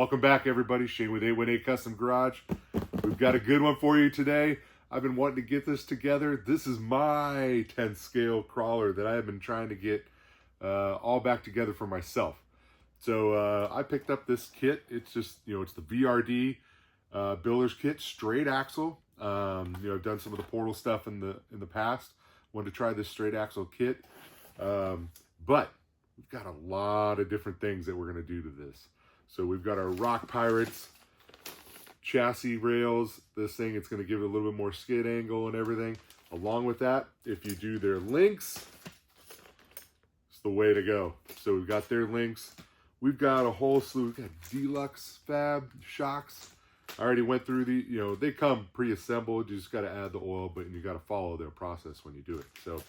Welcome back, everybody. Shane with 818 Custom Garage. We've got a good one for you today. I've been wanting to get this together. This is my 10th scale crawler that I have been trying to get all back together for myself. So I picked up this kit. It's just, it's the VRD builder's kit, straight axle. I've done some of the Portal stuff in the past. Wanted to try this straight axle kit, but we've got a lot of different things that we're going to do to this. So we've got our Rock Pirates chassis rails. This thing, it's going to give it a little bit more skid angle and everything. Along with that, if you do their links, it's the way to go. So we've got their links. We've got a whole slew. We've got deluxe fab shocks. I already went through the, they come pre-assembled. You just got to add the oil, but you got to follow their process when you do it. So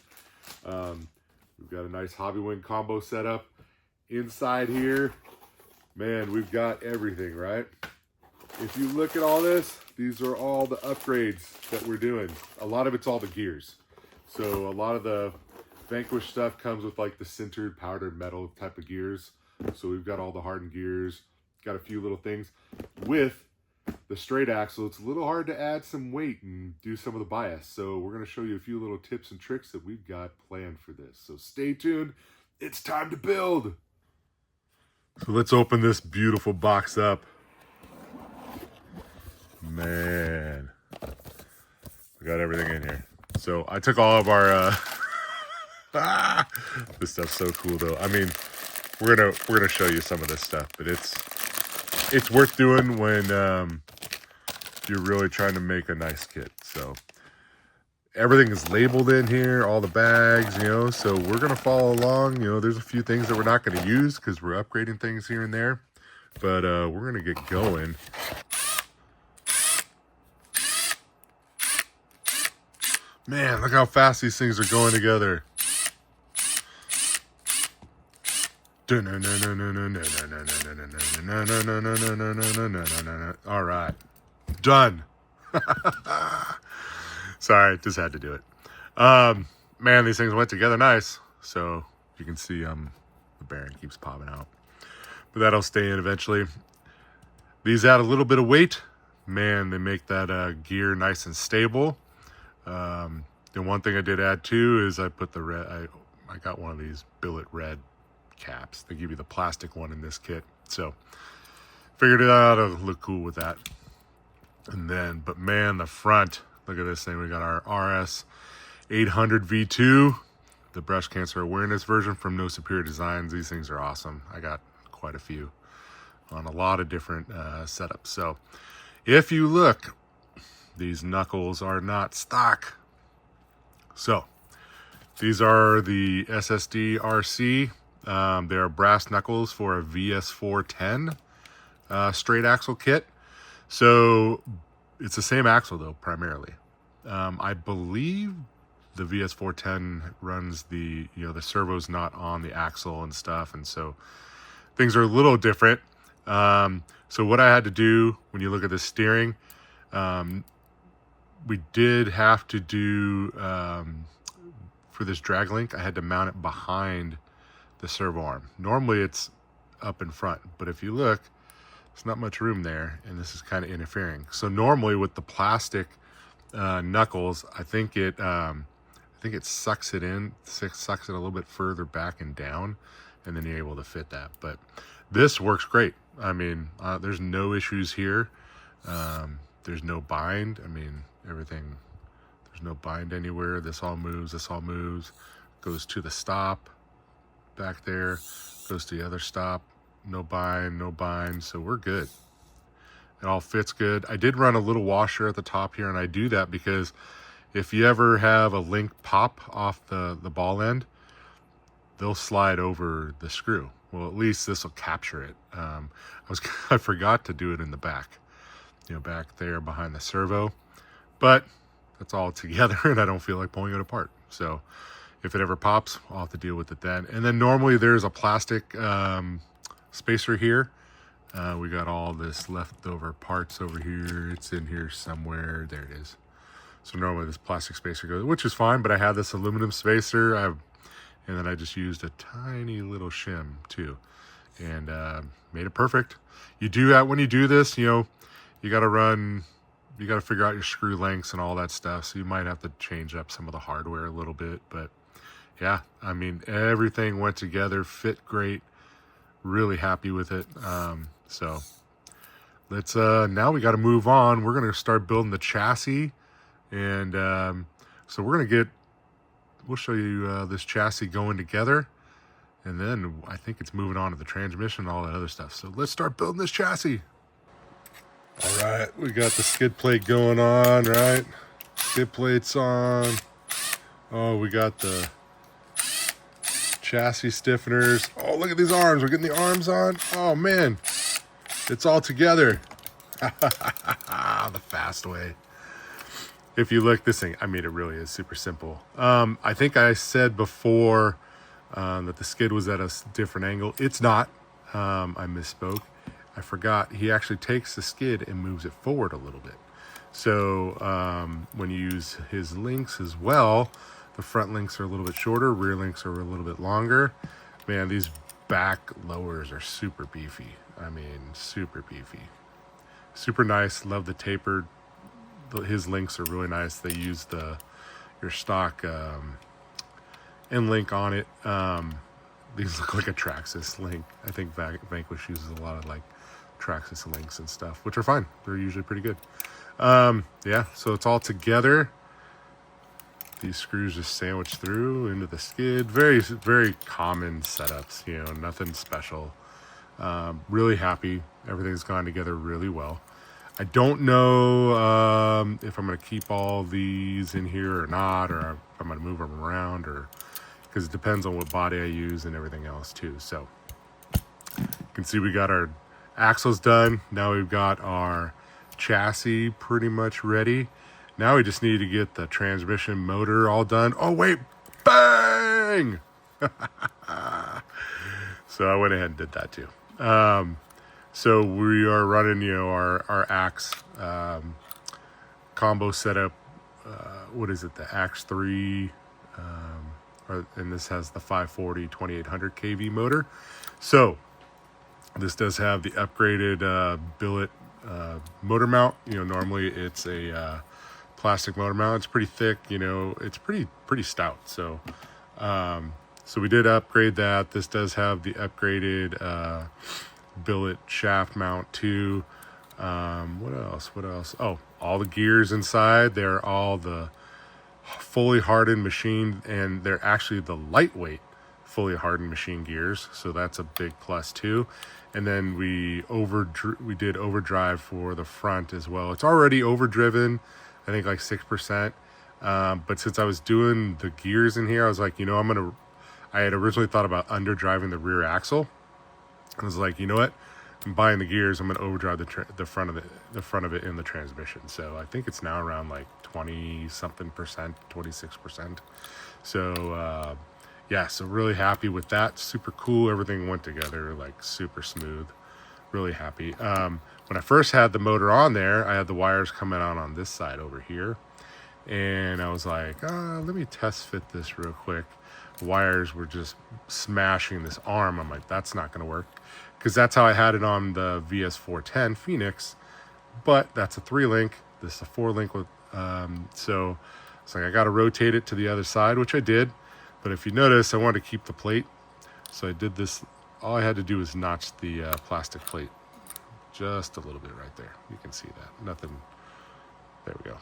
we've got a nice Hobby Wing combo setup. Inside here, man, we've got everything, right? If you look at all this, these are all the upgrades that we're doing. A lot of it's all the gears. So a lot of the Vanquish stuff comes with like the sintered powdered metal type of gears. So we've got all the hardened gears, got a few little things. With the straight axle, it's a little hard to add some weight and do some of the bias. So we're going to show you a few little tips and tricks that we've got planned for this. So stay tuned. It's time to build. So let's open this beautiful box up. Man, we got everything in here. So I took all of our this stuff's so cool though. I mean, we're gonna show you some of this stuff, but it's worth doing when you're really trying to make a nice kit. So everything is labeled in here, all the bags, so we're gonna follow along. There's a few things that we're not gonna use because we're upgrading things here and there, but we're gonna get going. Man, look how fast these things are going together. All right, done. Sorry, just had to do it. Man, these things went together nice. So you can see the bearing keeps popping out, but that'll stay in eventually. These add a little bit of weight. Man, they make that gear nice and stable. The one thing I did add too is I put the red. I got one of these billet red caps. They give you the plastic one in this kit, so figured it out to look cool with that. And then, but man, the front. Look at this thing. We got our RS 800 V2, the breast cancer awareness version from No Superior Designs. These things are awesome. I got quite a few on a lot of different setups. So if you look, these knuckles are not stock. So these are the SSD RC. They are brass knuckles for a VS410 straight axle kit. So it's the same axle though, primarily. I believe the VS410 runs the servo's not on the axle and stuff, and so things are a little different. So what I had to do when you look at the steering, we did have to do for this drag link, I had to mount it behind the servo arm. Normally it's up in front, but if you look, there's not much room there, and this is kind of interfering. So normally with the plastic knuckles, I think it sucks it in, sucks it a little bit further back and down, and then you're able to fit that. But this works great. I mean, there's no issues here. There's no bind. I mean, everything, there's no bind anywhere. This all moves, goes to the stop back there, goes to the other stop. No bind, so we're good. It all fits good. I did run a little washer at the top here, and I do that because if you ever have a link pop off the ball end, they'll slide over the screw. Well, at least this will capture it. I forgot to do it in the back, back there behind the servo, but that's all together, and I don't feel like pulling it apart. So if it ever pops, I'll have to deal with it then. And then normally there's a plastic spacer here. We got all this leftover parts over here. It's in here somewhere. There it is. So normally this plastic spacer goes, which is fine, but I have this aluminum spacer. And then I just used a tiny little shim too. and made it perfect. You do that when you do this, you know, you got to figure out your screw lengths and all that stuff. So you might have to change up some of the hardware a little bit, but yeah, I mean, everything went together, fit great, really happy with it. So let's, now we got to move on. We're going to start building the chassis, and so we'll show you this chassis going together, and then I think it's moving on to the transmission and all that other stuff. So let's start building this chassis. All right, we got the skid plate going on, right? Skid plate's on. Oh, we got the chassis stiffeners. Oh, look at these arms. We're getting the arms on. Oh, man. It's all together. The fast way. If you look, this thing, I mean, it really is super simple. I think I said before that the skid was at a different angle. It's not. I misspoke. I forgot. He actually takes the skid and moves it forward a little bit. So when you use his links as well, the front links are a little bit shorter, rear links are a little bit longer. Man, these back lowers are super beefy. I mean, super beefy. Super nice. Love the tapered. His links are really nice. They use your stock end link on it. These look like a Traxxas link. I think Vanquish uses a lot of like Traxxas links and stuff, which are fine. They're usually pretty good. Yeah, so it's all together. These screws just sandwich through into the skid. Very, very common setups, you know, nothing special. Really happy. Everything's gone together really well. I don't know if I'm going to keep all these in here or not, or if I'm going to move them around, or because it depends on what body I use and everything else too. So you can see we got our axles done. Now we've got our chassis pretty much ready. Now we just need to get the transmission motor all done. Oh wait, bang! So I went ahead and did that too. So we are running, you know, our Axe combo setup. What is it? The Axe 3, and this has the 540 2800 kV motor. So this does have the upgraded billet motor mount. You know, normally it's a plastic motor mount. It's pretty thick. You know, it's pretty stout. So so we did upgrade that. This does have the upgraded billet shaft mount too. What else? Oh, all the gears inside, they're all the fully hardened machine, and they're actually the lightweight fully hardened machine gears, so that's a big plus too. And then we did overdrive for the front as well. It's already overdriven, I think like 6%, but since I was doing the gears in here, I was like, you know, I had originally thought about underdriving the rear axle. I was like, you know what? I'm buying the gears. I'm going to overdrive the front of it in the transmission. So I think it's now around like 20-something percent, 26%. So yeah, so really happy with that. Super cool. Everything went together like super smooth. Really happy. When I first had the motor on there, I had the wires coming out on this side over here, and I was like, let me test fit this real quick. Wires were just smashing this arm. I'm like, that's not going to work, because that's how I had it on the VS410 Phoenix, but that's a 3-link. This is a 4-link with so it's like I got to rotate it to the other side, which I did. But if you notice, I wanted to keep the plate, so I did this. All I had to do was notch the plastic plate just a little bit right there. You can see that. Nothing. There we go.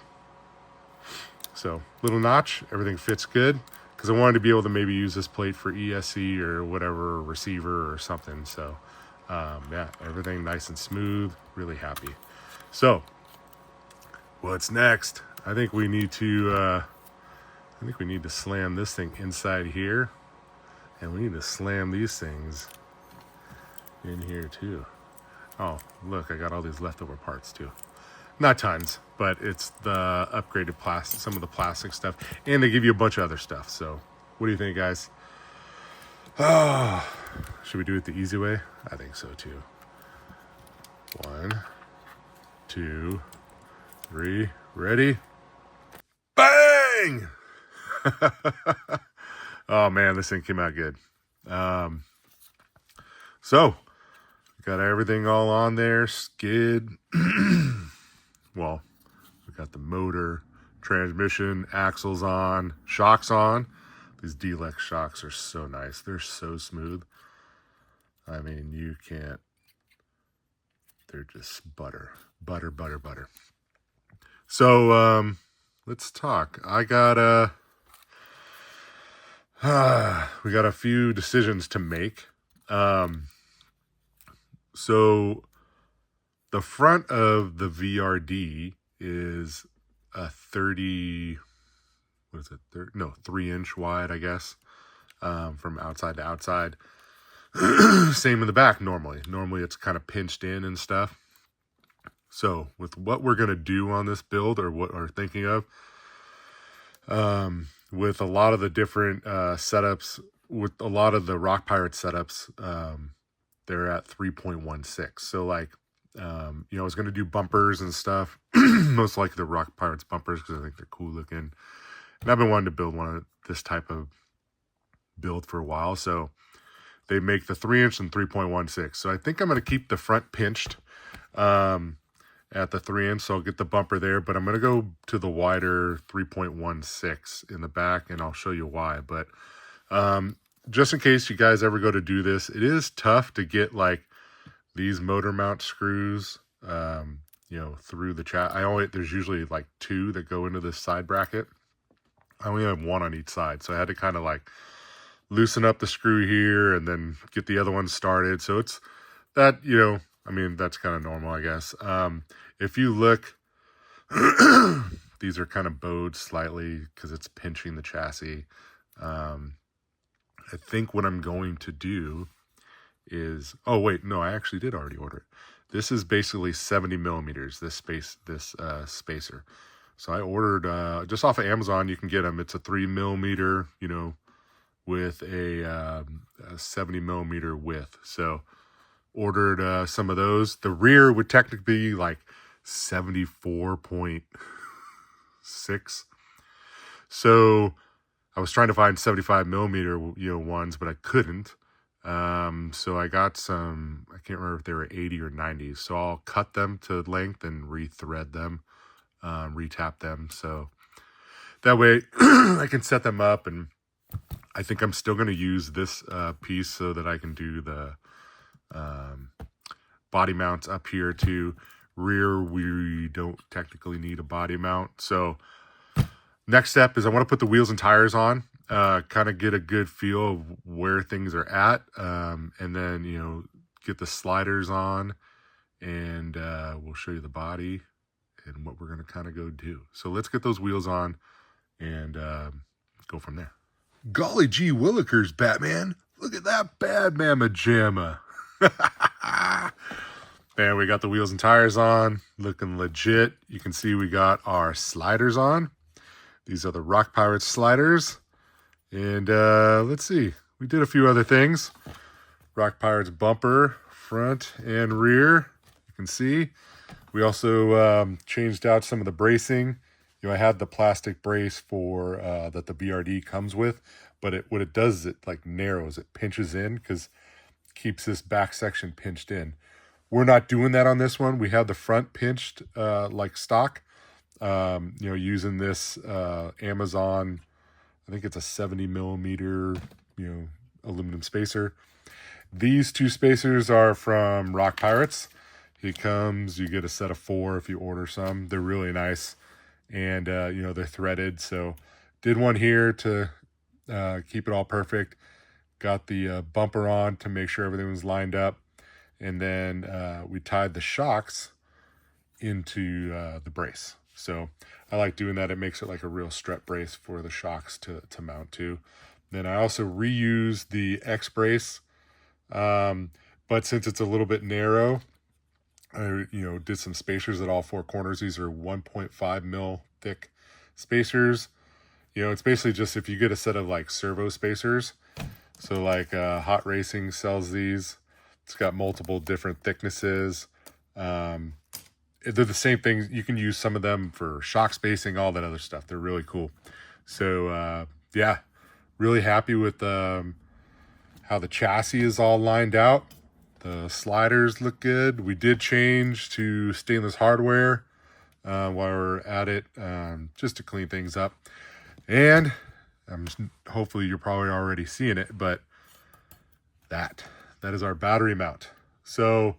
So little notch, everything fits good, because I wanted to be able to maybe use this plate for ESC or whatever, receiver or something. So yeah, everything nice and smooth. Really happy. So what's next? I think we need to slam this thing inside here, and we need to slam these things in here too. Oh, look, I got all these leftover parts too. Not tons, but it's the upgraded plastic, some of the plastic stuff, and they give you a bunch of other stuff. So what do you think, guys? Should we do it the easy way? I think so too. 1, 2, 3, ready? Bang! Oh man, this thing came out good. So Got everything all on there. Skid. Well, we got the motor, transmission, axles on, shocks on. These Deluxe shocks are so nice. They're so smooth. I mean, you can't. They're just butter. Butter, butter, butter. So, let's talk. We got a few decisions to make. So the front of the VRD is a 3 inch wide, I guess, from outside to outside. Same in the back normally. Normally it's kind of pinched in and stuff. So with what we're going to do on this build, or what we're thinking of, with a lot of the different setups, with a lot of the Rock Pirate setups, they're at 3.16. So like, I was going to do bumpers and stuff, most likely the Rock Pirates bumpers, because I think they're cool looking. And I've been wanting to build one of this type of build for a while. So they make the 3-inch and 3.16. So I think I'm going to keep the front pinched at the 3-inch. So I'll get the bumper there, but I'm going to go to the wider 3.16 in the back, and I'll show you why. But just in case you guys ever go to do this, it is tough to get like these motor mount screws, through the there's usually like 2 that go into this side bracket. I only have 1 on each side. So I had to kind of like loosen up the screw here and then get the other one started. So it's that, that's kind of normal, I guess. If you look, these are kind of bowed slightly because it's pinching the chassis. I think what I'm going to do is, I actually did already order it. This is basically 70 millimeters, this spacer. So I ordered, just off of Amazon, you can get them. It's a 3 millimeter, with a 70 millimeter width. So ordered some of those. The rear would technically be like 74.6. So I was trying to find 75 millimeter, ones, but I couldn't. So I got some, I can't remember if they were 80 or 90. So I'll cut them to length and rethread them, retap them. So that way I can set them up, and I think I'm still going to use this piece so that I can do the body mounts up here too. Rear, we don't technically need a body mount. So next step is I want to put the wheels and tires on, kind of get a good feel of where things are at, and then, get the sliders on, and we'll show you the body and what we're going to kind of go do. So let's get those wheels on and go from there. Golly gee willikers, Batman. Look at that bad mamma jamma. And we got the wheels and tires on, looking legit. You can see we got our sliders on. These are the Rock Pirates sliders. And let's see, we did a few other things. Rock Pirates bumper, front and rear. You can see. We also changed out some of the bracing. I had the plastic brace for that the VRD comes with, but what it does is it like narrows, it pinches in, because it keeps this back section pinched in. We're not doing that on this one. We have the front pinched like stock, using this Amazon, I think it's a 70 millimeter, aluminum spacer. These 2 spacers are from Rock Pirates. You get a set of 4 if you order some. They're really nice. And, they're threaded. So did one here to keep it all perfect. Got the bumper on to make sure everything was lined up. And then we tied the shocks into the brace. So I like doing that. It makes it like a real strut brace for the shocks to mount to. Then I also reused the X brace. But since it's a little bit narrow, I did some spacers at all 4 corners. These are 1.5 mil thick spacers. It's basically just if you get a set of like servo spacers. So like Hot Racing sells these. It's got multiple different thicknesses. They're the same thing. You can use some of them for shock spacing, all that other stuff. They're really cool. So really happy with how the chassis is all lined out. The sliders look good. We did change to stainless hardware while we're at it, just to clean things up. And hopefully you're probably already seeing it, but that is our battery mount. So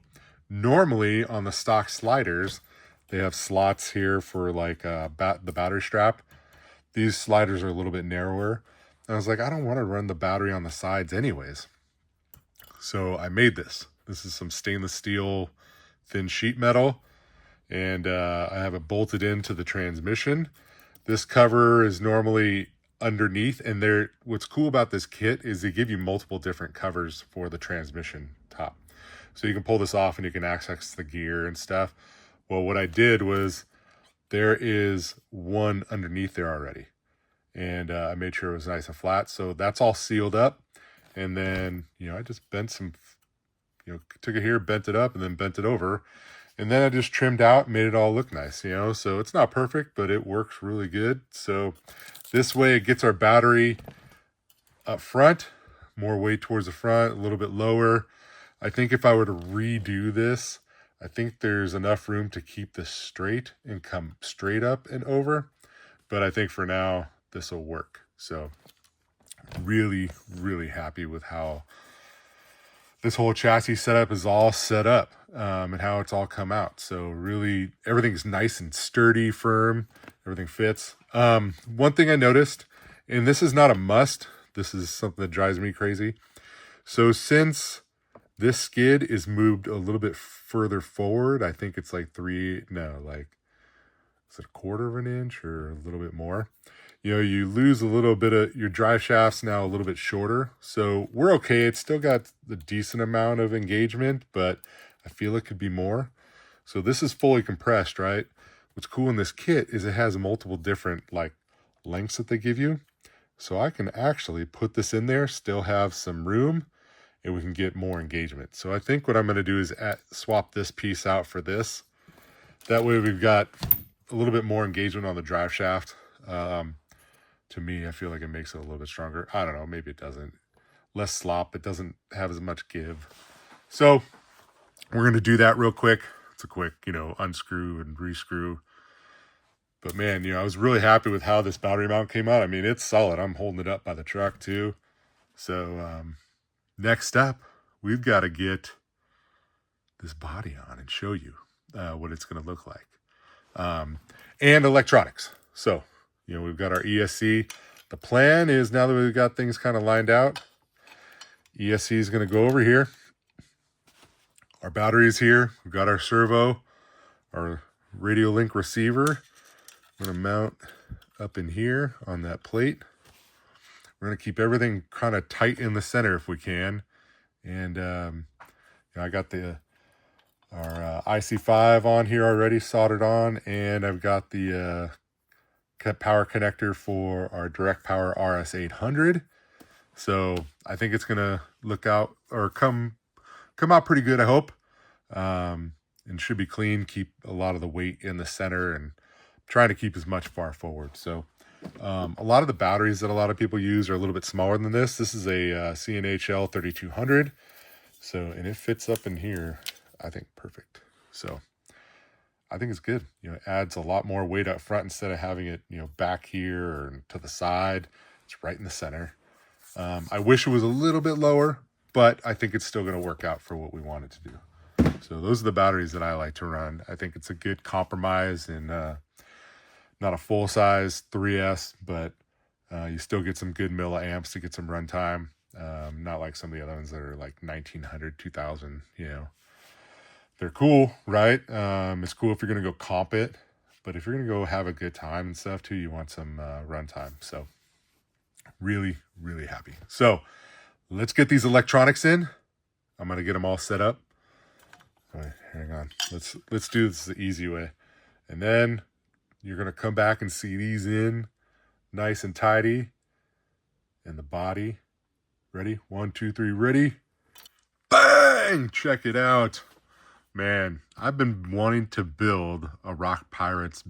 normally on the stock sliders, they have slots here for like the battery strap. These sliders are a little bit narrower. And I was like, I don't want to run the battery on the sides anyways. So I made this. This is some stainless steel thin sheet metal, and I have it bolted into the transmission. This cover is normally underneath, and what's cool about this kit is they give you multiple different covers for the transmission top. So you can pull this off and you can access the gear and stuff. Well, what I did was there is one underneath there already, and I made sure it was nice and flat. So that's all sealed up. And then, I just bent some, took it here, bent it up, and then bent it over. And then I just trimmed out, made it all look nice, So it's not perfect, but it works really good. So this way it gets our battery up front, more weight towards the front, a little bit lower. I think if I were to redo this, I think there's enough room to keep this straight and come straight up and over. But I think for now, this will work. So really, really happy with how this whole chassis setup is all set up, and how it's all come out. So really everything's nice and sturdy, firm, everything fits. One thing I noticed, and this is not a must, this is something that drives me crazy. So since this skid is moved a little bit further forward, I think it's like is it a quarter of an inch or a little bit more? You lose a little bit of your drive shafts now a little bit shorter. So we're okay. It's still got the decent amount of engagement, but I feel it could be more. So this is fully compressed, right? What's cool in this kit is it has multiple different lengths that they give you. So I can actually put this in there, still have some room, and we can get more engagement. So I think what I'm going to do is swap this piece out for this. That way we've got a little bit more engagement on the drive shaft. To me, I feel like it makes it a little bit stronger. I don't know, maybe it doesn't. Less slop, it doesn't have as much give. So we're going to do that real quick. It's a quick, unscrew and rescrew. But man, I was really happy with how this battery mount came out. I mean, it's solid. I'm holding it up by the truck too. So next up, we've got to get this body on and show you what it's going to look like. And electronics. So, we've got our ESC. The plan is, now that we've got things kind of lined out, ESC is going to go over here. Our battery is here. We've got our servo, our radio link receiver. We're going to mount up in here on that plate. We're going to keep everything kind of tight in the center if we can. And I got our IC5 on here already soldered on, and I've got the power connector for our direct power RS800. So I think it's gonna come out pretty good, I hope. And should be clean, keep a lot of the weight in the center, and trying to keep as much far forward. So a lot of the batteries that a lot of people use are a little bit smaller than this. This is a CNHL 3200. So, and it fits up in here, I think, perfect. So I think it's good. It adds a lot more weight up front instead of having it, back here or to the side. It's right in the center. I wish it was a little bit lower, but I think it's still going to work out for what we want it to do. So those are the batteries that I like to run. I think it's a good compromise, and not a full size 3S, but you still get some good milliamps to get some runtime. Not like some of the other ones that are like 1900, 2000, They're cool, right? It's cool if you're going to go comp it, but if you're going to go have a good time and stuff too, you want some runtime. So really, really happy. So let's get these electronics in. I'm going to get them all set up. All right, hang on. Let's do this the easy way. And then you're going to come back and see these in nice and tidy. And the body. Ready? 1, 2, 3, ready? Bang! Check it out. Man, I've been wanting to build a Rock Pirates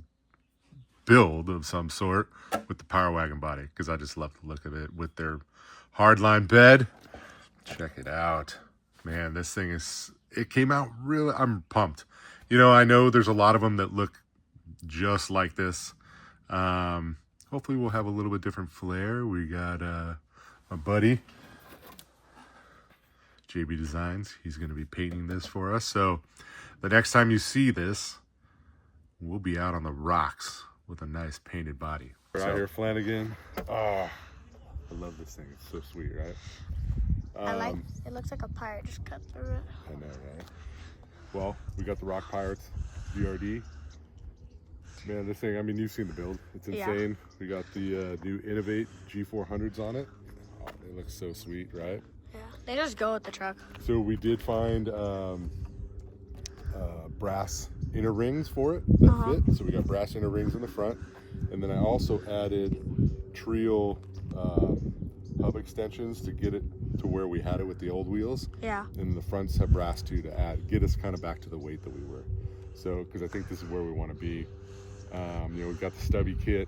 build of some sort with the Power Wagon body, because I just love the look of it with their hardline bed. Check it out. Man, this thing it came out really, I'm pumped. You know, I know there's a lot of them that look just like this. Hopefully we'll have a little bit different flair. We got my buddy, JB Designs. He's going to be painting this for us. So the next time you see this, we'll be out on the rocks with a nice painted body. We're out here, Flanagan. Oh, I love this thing. It's so sweet, right? I like it. Looks like a pirate just cut through it. I know, right? Well, we got the Rock Pirates VRD. Man, this thing, I mean, you've seen the build. It's insane. Yeah. We got the new Innovate G400s on it. Oh, they look so sweet, right? Yeah, they just go with the truck. So we did find brass inner rings for it that fit. So we got brass inner rings in the front. And then I also added Trio hub extensions to get it to where we had it with the old wheels. Yeah. And the fronts have brass too to get us kind of back to the weight that we were. So, because I think this is where we want to be. You know, we've got the stubby kit.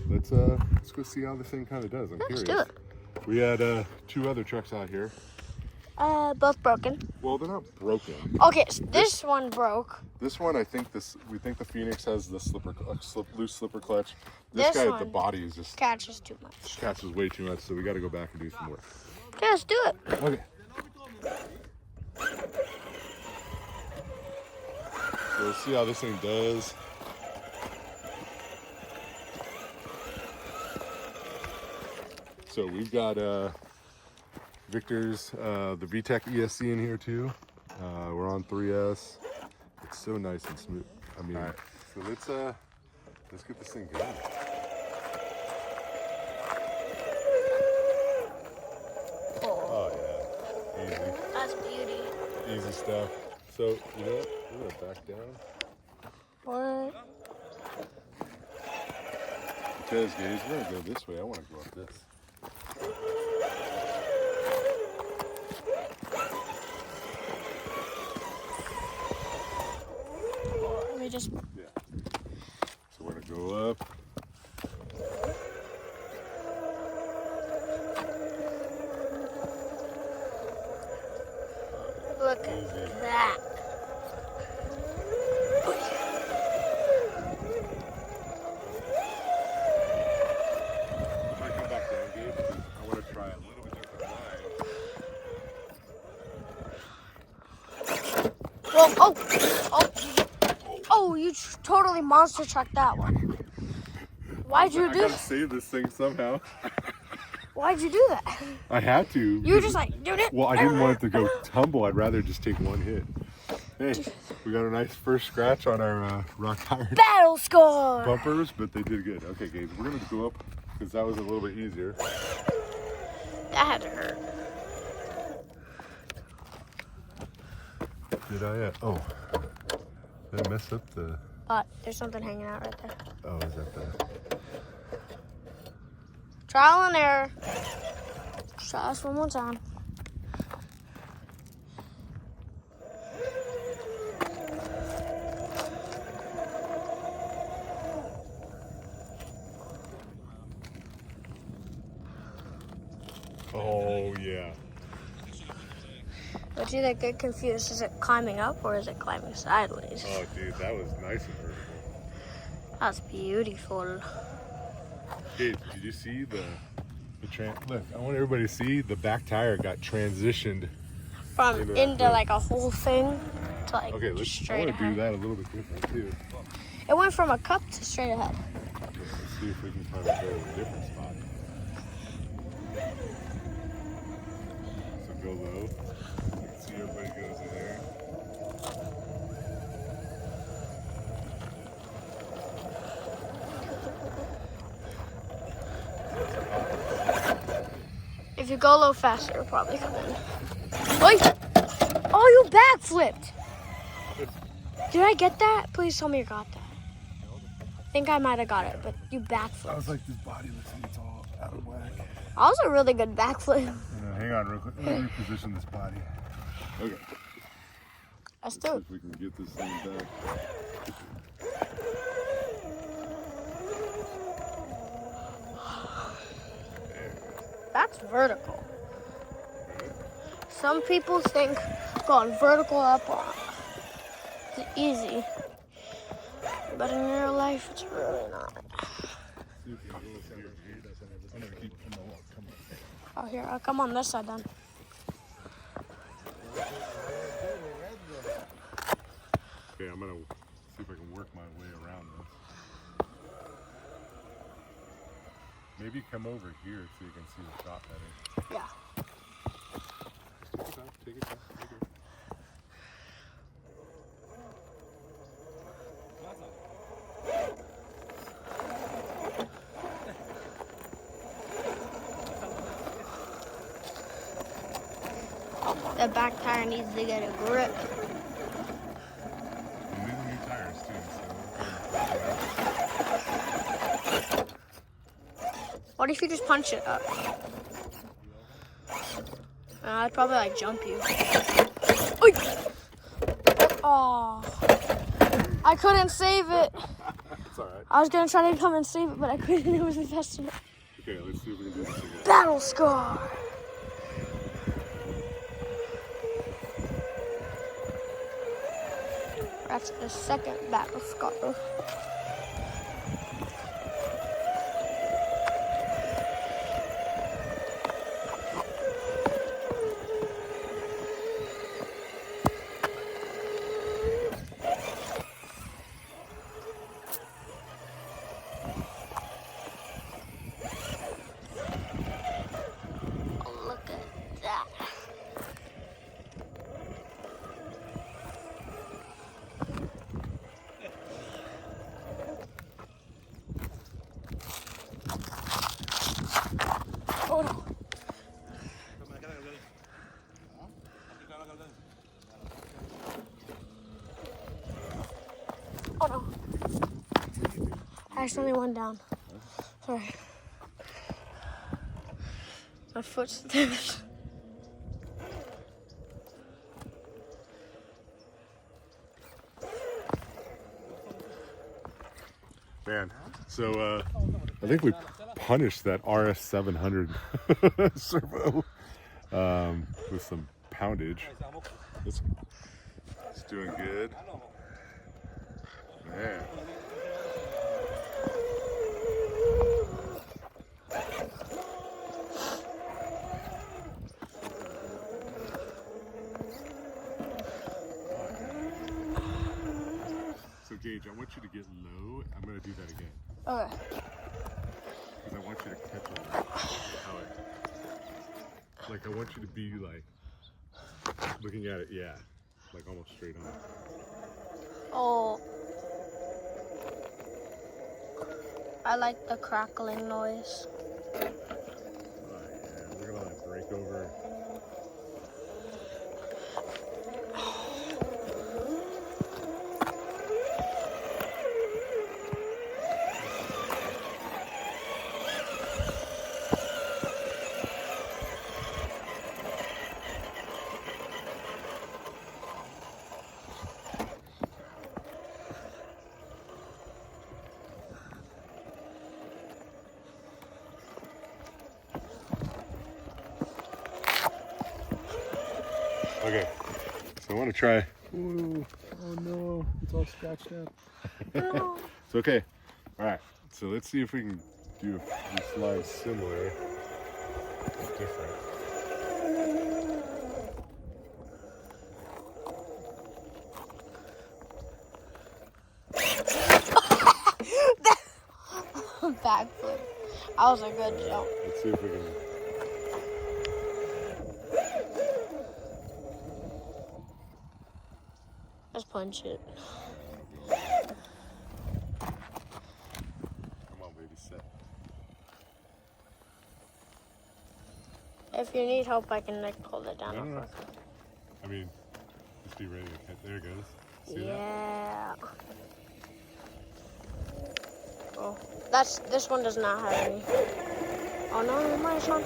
Let's go see how this thing kind of does. I'm curious. Let's do it. We had 2 other trucks out here. Both broken. Well, they're not broken. Okay, so this one broke. This one, we think the Phoenix has the loose slipper clutch. This guy, the body is just catches too much. Catches way too much, so we got to go back and do some work. Okay, let's do it. Okay. So let's see how this thing does. So we've got Victor's the Vt3k ESC in here too. We're on 3S. It's so nice and smooth. I mean, all right, so let's get this thing going. Oh yeah, easy. That's beauty. Easy stuff. So you know what? We're gonna back down. What? Because guys, we're gonna go this way. I want to go up this. Just yeah. So we're gonna go up. Look at that. If I come back down, Gabe, because I want to try a little bit different line. Well, oh, you totally monster trucked that one. Why'd you do that? I gotta save this thing somehow. Why'd you do that? I had to. You were just like, dude. Well, I didn't want it to go tumble. I'd rather just take one hit. Hey, we got a nice first scratch on our Rock Pirate battle score bumpers, but they did good. Okay, guys, we're gonna go up because that was a little bit easier. That had to hurt. Did I? Oh. Did I mess up the... There's something hanging out right there. Oh, is that the... Trial and error. Try this one more time. Oh, yeah. But you get confused. Is it climbing up or is it climbing sideways? Oh, dude, that was nice and vertical. That's beautiful. Hey, did you see the look, I want everybody to see the back tire got transitioned from into like a whole thing to like straight ahead. I want to do that a little bit different too. It went from a cup to straight ahead. Okay, let's see if we can find a different spot. So go low. You can see everybody goes in there. If you go low faster, it'll probably come in. Oi! Oh, you backflipped! Did I get that? Please tell me you got that. I think I might have got it, but you backflipped. I was like, this body looks like it's all out of whack. That was a really good backflip. Hang on real quick. Let me reposition this body. Okay. Let's do it. See if we can get this thing back. That's vertical. Some people think going vertical up is easy, but in real life, it's really not. Oh, here, I'll come on this side then. Okay, I'm gonna see if I can work my way around this. Maybe come over here so you can see the shot better. Yeah. Take it back. The back tire needs to get a grip. And these are new tires too, so. What if you just punch it up? I'd probably like jump you. Oh, I couldn't save it. It's alright. I was gonna try to come and save it, but I couldn't. It was infested. Okay, let's see if we can do this again. Battle scar. That's the second battle scar. Look at that. Oh no. Oh no. I accidentally went down. Sorry. My foot's damaged. Man, so I think we punished that RS 700 servo with some poundage. It's doing good. Man. So Gage, I want you to get low. I'm going to do that again. Okay. Because I want you to catch on how it, like I want you to be like looking at it, yeah, like almost straight on. Oh. I like the crackling noise. Oh yeah, we're gonna like break over. Okay, so I want to try. Ooh, oh no, it's all scratched up. It's okay. All right, so let's see if we can do this line similar, different. Backflip. That was a good jump. Let's see if we can. Let's punch it. Come on, baby, set. If you need help, I can like pull it down. No. I mean, just be ready to catch. There it goes. See Yeah. Oh, this one does not have any. Oh no, my shot.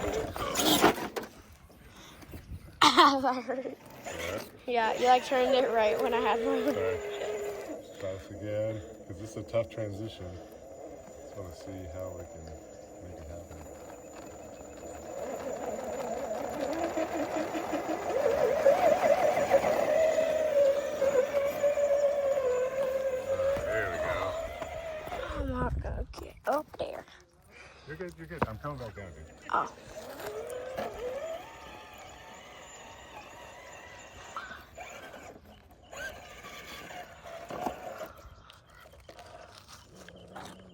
That hurt. Yeah, you like turned it right when I had one. Sorry. Try this again, because this is a tough transition. Just want to see how we can make it happen. coming back down, dude. Oh.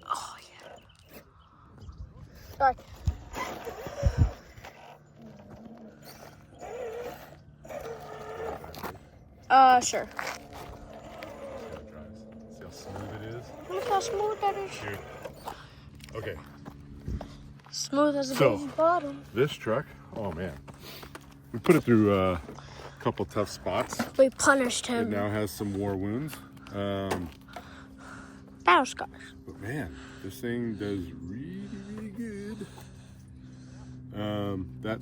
Oh, yeah. Sorry. Sure. See how smooth it is? Look how smooth that is. Dude. Okay. Smooth as a So, baby's bottom. this truck, oh man. We put it through a couple tough spots. We punished It him. now has some war wounds. Battle scars. But man, this thing does really, really good. That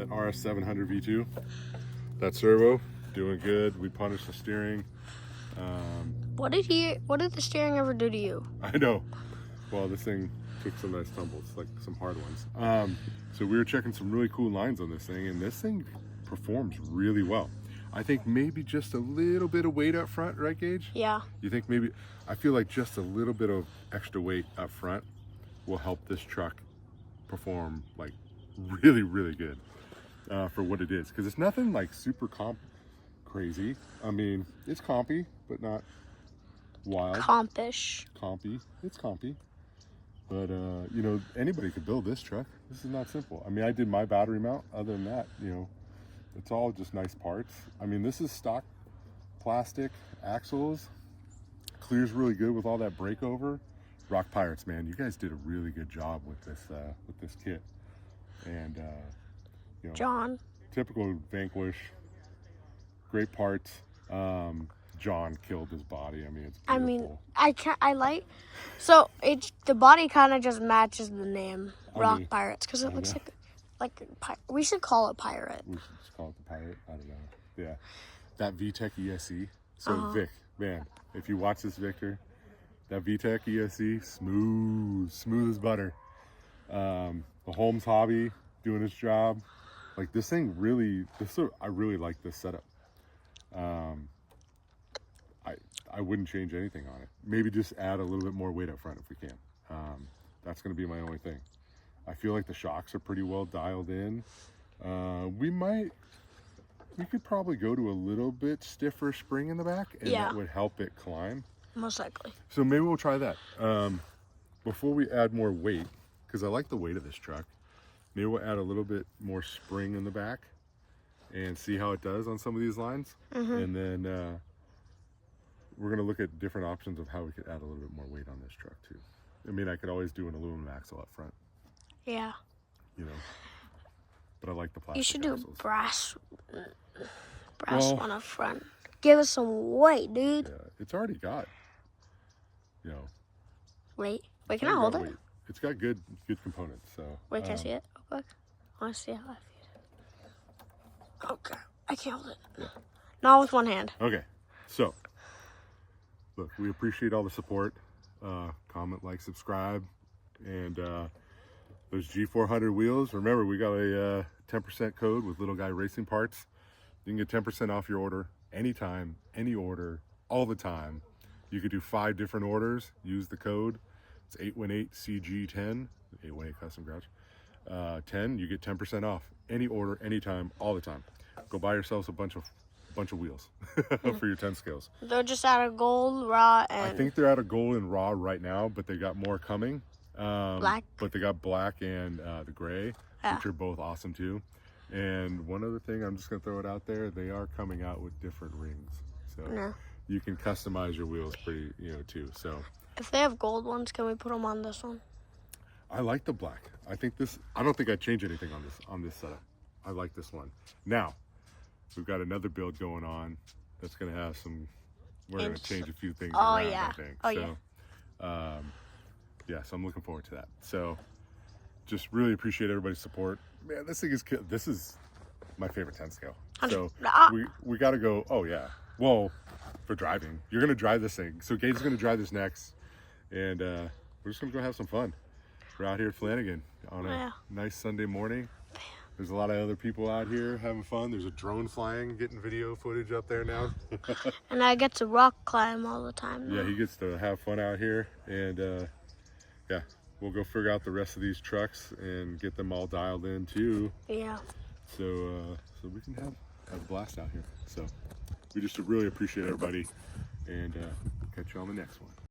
RS700 V2, that servo, doing good. We punished the steering. What did the steering ever do to you? I know. Well, this thing took some nice tumbles, like some hard ones. So we were checking some really cool lines on this thing, and this thing performs really well. I think maybe just a little bit of weight up front, right, Gage? Yeah. You think maybe, I feel like just a little bit of extra weight up front will help this truck perform like really, really good for what it is. Because it's nothing like super crazy. I mean, it's compy, but not wild. Compish. Compy. It's compy. But, you know, anybody could build this truck. This is not simple. I mean, I did my battery mount. Other than that, you know, it's all just nice parts. I mean, this is stock plastic axles. Clears really good with all that breakover. Rock Pirates, man, you guys did a really good job with this kit. And, you know, John. typical Vanquish, great parts. John killed his body. I mean, it's beautiful. I like, so the body kind of just matches the name Rock Pirates because it looks like we should call it pirate. We should just call it the pirate. I don't know. Yeah, that Vt3k ESC. So Vic, man, if you watch this, Victor, that Vt3k ESC, smooth as butter. The Holmes Hobby doing its job. Like this thing really, I really like this setup. I wouldn't change anything on it. Maybe just add a little bit more weight up front if we can. That's going to be my only thing. I feel like the shocks are pretty well dialed in. We could probably go to a little bit stiffer spring in the back, and that would help it climb. Most likely. So maybe we'll try that. Before we add more weight, because I like the weight of this truck, maybe we'll add a little bit more spring in the back and see how it does on some of these lines. And then we're going to look at different options of how we could add a little bit more weight on this truck too. I mean, I could always do an aluminum axle up front. Yeah. You know, but I like the plastic. You should do axles. brass on up front. Give us some weight, dude. Yeah, it's already got, you know. Wait, can I hold it? Weight. It's got good components. So. Wait, can I see it real quick? I want to see how I feel. Okay, I can't hold it. Yeah. Not with one hand. Okay, so look, we appreciate all the support. Comment, like, subscribe, and those G400 wheels. Remember, we got a 10% code with Little Guy Racing Parts. You can get 10% off your order anytime, any order, all the time. You could do 5 different orders. Use the code. It's 818CG10, 818 Custom Garage. 10. You get 10% off any order, anytime, all the time. Go buy yourselves a bunch of wheels for your 10 scales. They're just out of gold, raw, and I think they're out of gold and raw right now, but they got more coming. Black. But they got black and the gray, which are both awesome too. And one other thing, I'm just gonna throw it out there, they are coming out with different rings. So you can customize your wheels pretty, too. So if they have gold ones, can we put them on this one? I like the black. I don't think I'd change anything on this setup. I like this one. Now, we've got another build going on that's gonna have we're gonna change a few things around, I think. So I'm looking forward to that. So just really appreciate everybody's support. Man, this is my favorite 10 scale. So we gotta go, well, for driving. You're gonna drive this thing. So Gage is gonna drive this next, and we're just gonna go have some fun. We're out here at Flanagan on a nice Sunday morning. There's a lot of other people out here having fun. There's a drone flying, getting video footage up there now. And I get to rock climb all the time now. Yeah, he gets to have fun out here. And we'll go figure out the rest of these trucks and get them all dialed in too. Yeah. So we can have a blast out here. So we just really appreciate everybody, and catch you on the next one.